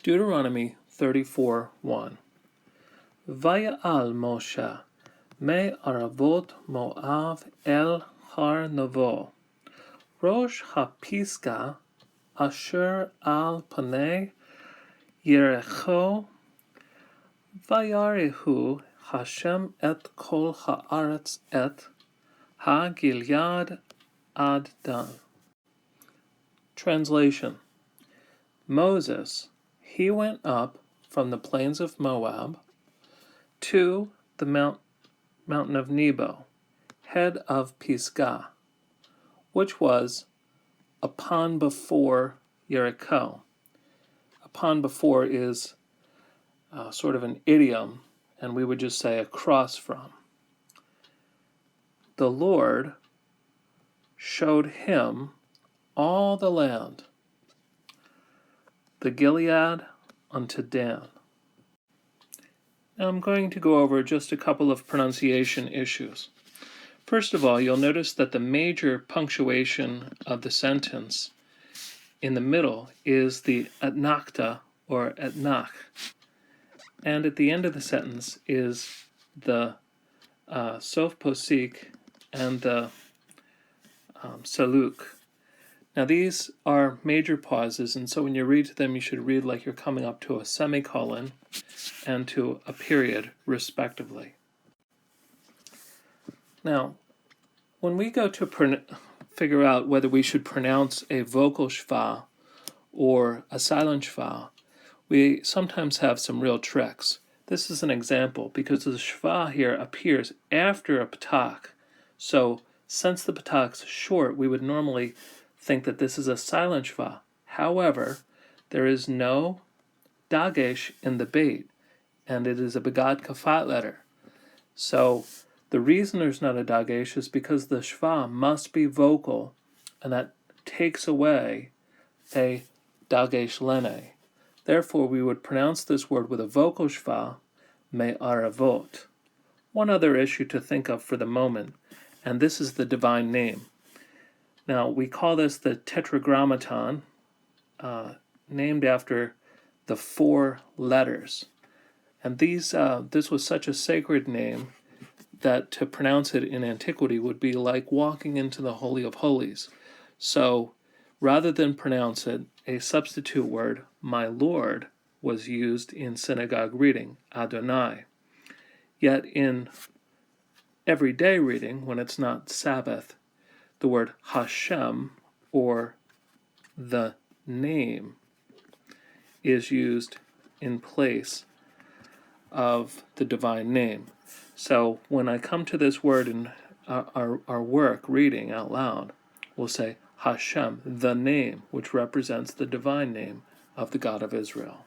Deuteronomy 34:1. Vaya'al Moshe me aravot Moav el har Novo, Rosh haPisga asher al panei Yericho, Vayarihu Hashem et kol haaretz et ha-Gilead ad Dan. Translation: Moses, he went up from the plains of Moab to the mountain of Nebo, head of Pisgah, which was upon before Jericho. Upon before is sort of an idiom, and we would just say across from. The Lord showed him all the land, the Gilead unto Dan. Now I'm going to go over just a couple of pronunciation issues. First of all, you'll notice that the major punctuation of the sentence in the middle is the etnachta or etnach, and at the end of the sentence is the sof posik and the saluk. Now these are major pauses, and so when you read them, you should read like you're coming up to a semicolon and to a period, respectively. Now, when we go to figure out whether we should pronounce a vocal shva or a silent shva, we sometimes have some real tricks. This is an example because the shva here appears after a ptak. So since the ptak's short, we would normally think that this is a silent shva. However, there is no dagesh in the beit, and it is a begad kafat letter. So the reason there's not a dagesh is because the shva must be vocal, and that takes away a dagesh lene. Therefore, we would pronounce this word with a vocal shva, me aravot. One other issue to think of for the moment, and this is the divine name. Now, we call this the tetragrammaton, named after the 4 letters. And this was such a sacred name that to pronounce it in antiquity would be like walking into the Holy of Holies. So rather than pronounce it, a substitute word, my Lord, was used in synagogue reading, Adonai. Yet in everyday reading, when it's not Sabbath, the word Hashem, or the name, is used in place of the divine name. So when I come to this word in our work, reading out loud, we'll say Hashem, the name, which represents the divine name of the God of Israel.